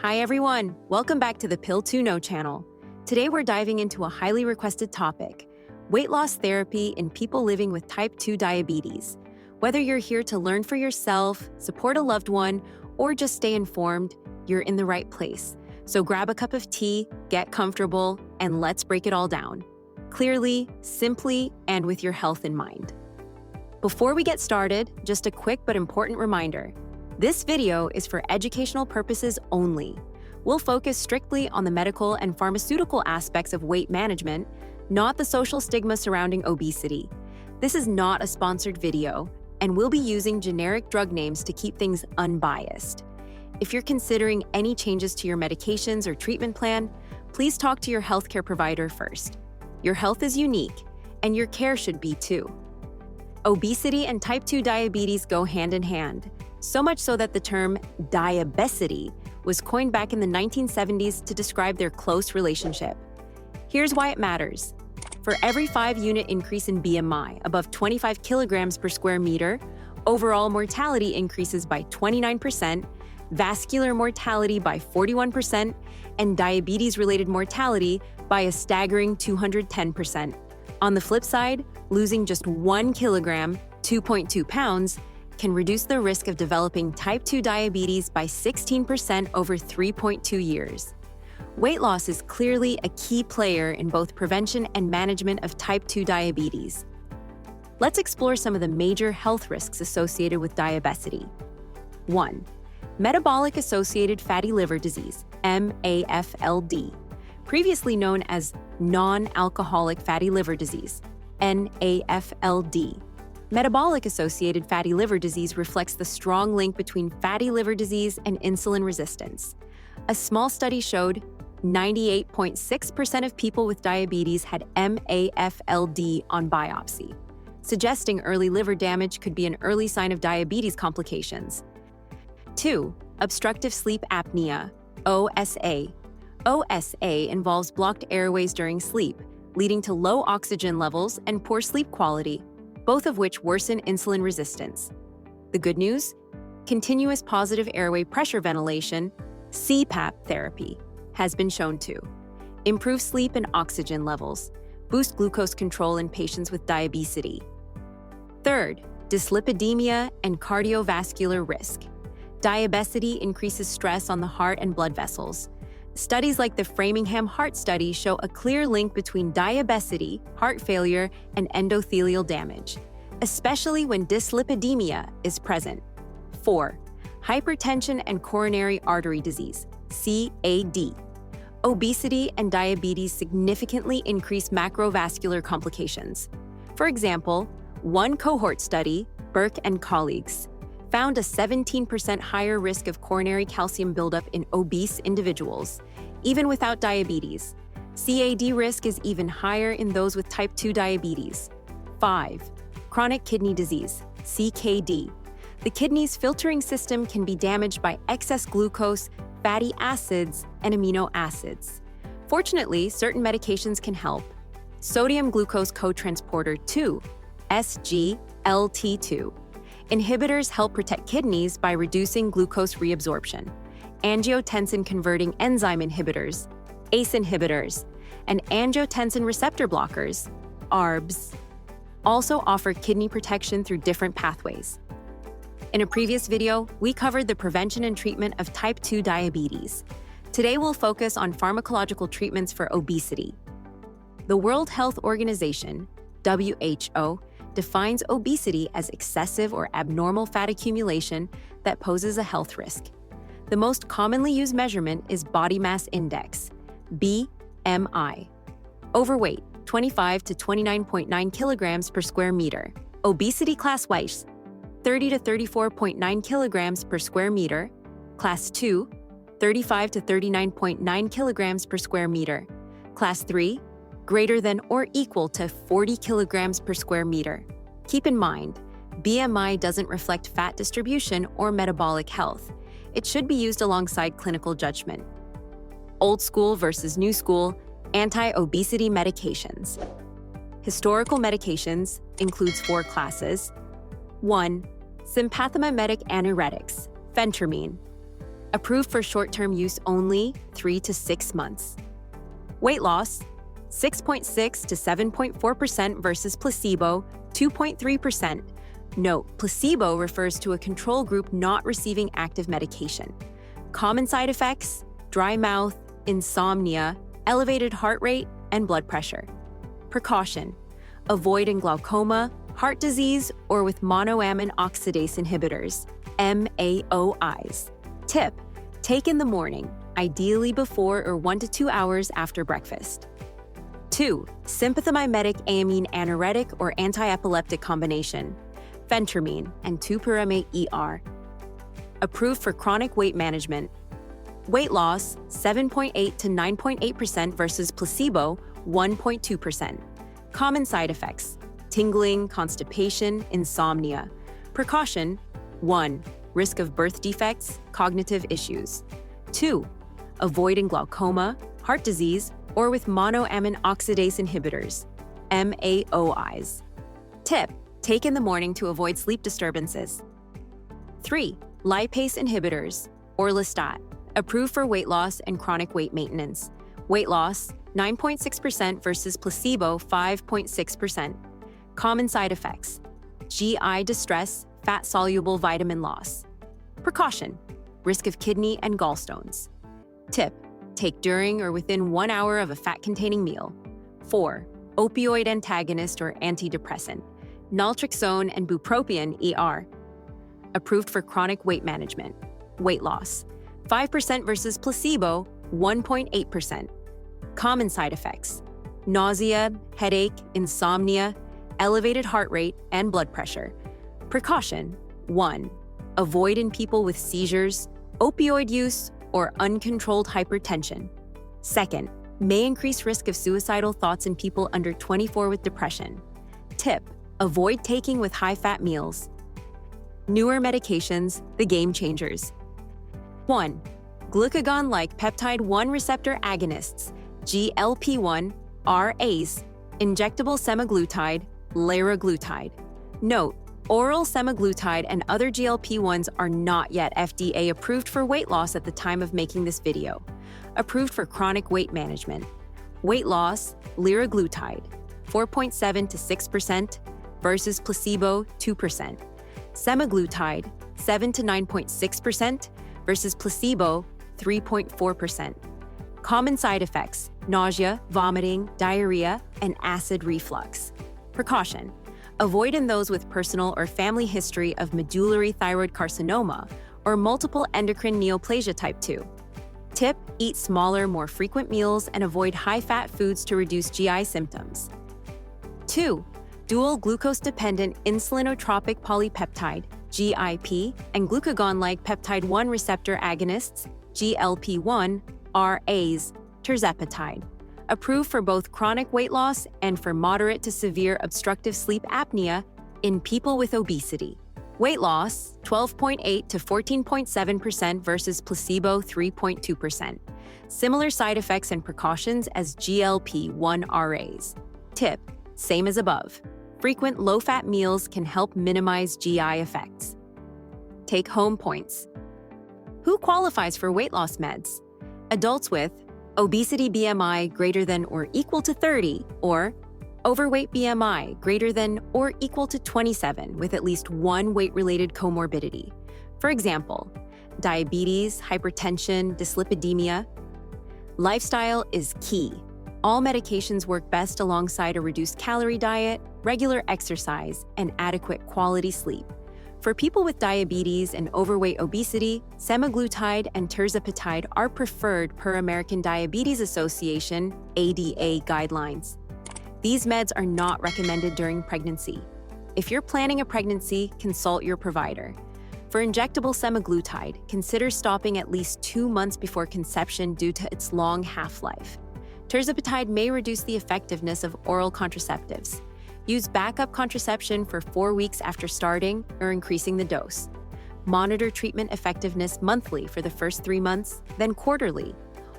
Hi everyone, welcome back to the Pill to Know channel. Today we're diving into a highly requested topic, weight loss therapy in people living with type 2 diabetes. Whether you're here to learn for yourself, support a loved one, or just stay informed, you're in the right place. So grab a cup of tea, get comfortable, and let's break it all down. Clearly, simply, and with your health in mind. Before we get started, just a quick but important reminder. This video is for educational purposes only. We'll focus strictly on the medical and pharmaceutical aspects of weight management, not the social stigma surrounding obesity. This is not a sponsored video, and we'll be using generic drug names to keep things unbiased. If you're considering any changes to your medications or treatment plan, please talk to your healthcare provider first. Your health is unique, and your care should be too. Obesity and type 2 diabetes go hand in hand, so much so that the term Diabesity was coined back in the 1970s to describe their close relationship. Here's why it matters. For every 5-unit increase in BMI above 25 kilograms per square meter, overall mortality increases by 29%, vascular mortality by 41%, and diabetes-related mortality by a staggering 210%. On the flip side, losing just 1 kilogram, 2.2 pounds, can reduce the risk of developing type 2 diabetes by 16% over 3.2 years. Weight loss is clearly a key player in both prevention and management of type 2 diabetes. Let's explore some of the major health risks associated with diabesity. 1. Metabolic-associated fatty liver disease, MAFLD, previously known as non-alcoholic fatty liver disease, NAFLD. Metabolic-associated fatty liver disease reflects the strong link between fatty liver disease and insulin resistance. A small study showed 98.6% of people with diabetes had MAFLD on biopsy, suggesting early liver damage could be an early sign of diabetes complications. 2. Obstructive sleep apnea, OSA. OSA involves blocked airways during sleep, leading to low oxygen levels and poor sleep quality, both of which worsen insulin resistance. The good news? Continuous positive airway pressure ventilation, CPAP therapy, has been shown to improve sleep and oxygen levels, boost glucose control in patients with diabesity. 3rd, dyslipidemia and cardiovascular risk. Diabesity increases stress on the heart and blood vessels. Studies like the Framingham Heart Study show a clear link between diabesity, heart failure, and endothelial damage, especially when dyslipidemia is present. 4. Hypertension and coronary artery disease, CAD. Obesity and diabetes significantly increase macrovascular complications. For example, one cohort study, Burke and colleagues, found a 17% higher risk of coronary calcium buildup in obese individuals, even without diabetes. CAD risk is even higher in those with type 2 diabetes. 5. Chronic kidney disease, CKD. The kidney's filtering system can be damaged by excess glucose, fatty acids, and amino acids. Fortunately, certain medications can help. Sodium glucose cotransporter 2, SGLT2. Inhibitors help protect kidneys by reducing glucose reabsorption. Angiotensin-converting enzyme inhibitors, ACE inhibitors, and angiotensin receptor blockers, ARBs, also offer kidney protection through different pathways. In a previous video, we covered the prevention and treatment of type 2 diabetes. Today we'll focus on pharmacological treatments for obesity. The World Health Organization, WHO, defines obesity as excessive or abnormal fat accumulation that poses a health risk. The most commonly used measurement is body mass index, BMI. Overweight, 25 to 29.9 kilograms per square meter. Obesity class wise, 30 to 34.9 kilograms per square meter. Class 2, 35 to 39.9 kilograms per square meter. Class 3, greater than or equal to 40 kilograms per square meter. Keep in mind, BMI doesn't reflect fat distribution or metabolic health. It should be used alongside clinical judgment. Old school versus new school, anti-obesity medications. Historical medications includes 4 classes. 1. Sympathomimetic anuretics, phentermine. Approved for short-term use only, 3 to 6 months. Weight loss, 6.6 to 7.4% versus placebo, 2.3%. Note, placebo refers to a control group not receiving active medication. Common side effects, dry mouth, insomnia, elevated heart rate, and blood pressure. Precaution, avoid in glaucoma, heart disease, or with monoamine oxidase inhibitors, MAOIs. Tip, take in the morning, ideally before or 1 to 2 hours after breakfast. 2. Sympathomimetic amine anoretic or anti-epileptic combination, phentermine and 2-pyrimate-ER. Approved for chronic weight management. Weight loss, 7.8 to 9.8% versus placebo, 1.2%. Common side effects, tingling, constipation, insomnia. Precaution, 1. Risk of birth defects, cognitive issues. 2. Avoid in glaucoma, heart disease, or with monoamine oxidase inhibitors, MAOIs. Tip, take in the morning to avoid sleep disturbances. 3. Lipase inhibitors, orlistat, approved for weight loss and chronic weight maintenance. Weight loss, 9.6% versus placebo, 5.6%. Common side effects, GI distress, fat-soluble vitamin loss. Precaution, risk of kidney and gallstones. Tip, take during or within 1 hour of a fat-containing meal. 4. Opioid antagonist or antidepressant, naltrexone and bupropion ER. Approved for chronic weight management. Weight loss, 5% versus placebo, 1.8%. Common side effects, nausea, headache, insomnia, elevated heart rate, and blood pressure. Precaution, 1. Avoid in people with seizures, opioid use, or uncontrolled hypertension. 2. May increase risk of suicidal thoughts in people under 24 with depression. Tip, avoid taking with high-fat meals. Newer medications, the game changers. 1. Glucagon-like peptide-1 receptor agonists, GLP-1, RAs, injectable semaglutide, liraglutide. Note, oral semaglutide and other GLP-1s are not yet FDA approved for weight loss at the time of making this video. Approved for chronic weight management. Weight loss, liraglutide, 4.7 to 6% versus placebo, 2%. Semaglutide, 7 to 9.6% versus placebo, 3.4%. Common side effects, nausea, vomiting, diarrhea, and acid reflux. Precaution, avoid in those with personal or family history of medullary thyroid carcinoma or multiple endocrine neoplasia type 2. Tip, eat smaller, more frequent meals and avoid high-fat foods to reduce GI symptoms. 2. Dual glucose-dependent insulinotropic polypeptide, GIP, and glucagon-like peptide-1 receptor agonists, GLP-1, RAs, tirzepatide. Approved for both chronic weight loss and for moderate to severe obstructive sleep apnea in people with obesity. Weight loss, 12.8 to 14.7% versus placebo, 3.2%. Similar side effects and precautions as GLP-1 RAs. Tip, same as above. Frequent low-fat meals can help minimize GI effects. Take-home points. Who qualifies for weight loss meds? Adults with obesity BMI greater than or equal to 30 or overweight BMI greater than or equal to 27 with at least one weight-related comorbidity. For example, diabetes, hypertension, dyslipidemia. Lifestyle is key. All medications work best alongside a reduced calorie diet, regular exercise, and adequate quality sleep. For people with diabetes and overweight obesity, semaglutide and tirzepatide are preferred per American Diabetes Association (ADA) guidelines. These meds are not recommended during pregnancy. If you're planning a pregnancy, consult your provider. For injectable semaglutide, consider stopping at least 2 months before conception due to its long half-life. Tirzepatide may reduce the effectiveness of oral contraceptives. Use backup contraception for 4 weeks after starting or increasing the dose. Monitor treatment effectiveness monthly for the first 3 months, then quarterly.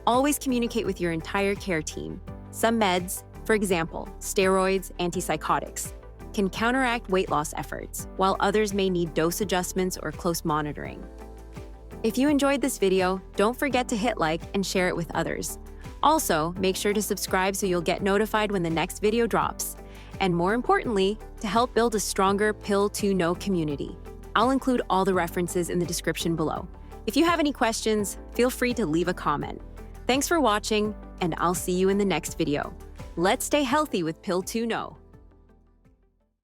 Always communicate with your entire care team. Some meds, for example, steroids, antipsychotics, can counteract weight loss efforts, while others may need dose adjustments or close monitoring. If you enjoyed this video, don't forget to hit like and share it with others. Also, make sure to subscribe so you'll get notified when the next video drops. And more importantly, to help build a stronger Pill to Know community. I'll include all the references in the description below. If you have any questions, feel free to leave a comment. Thanks for watching, and I'll see you in the next video. Let's stay healthy with Pill to Know.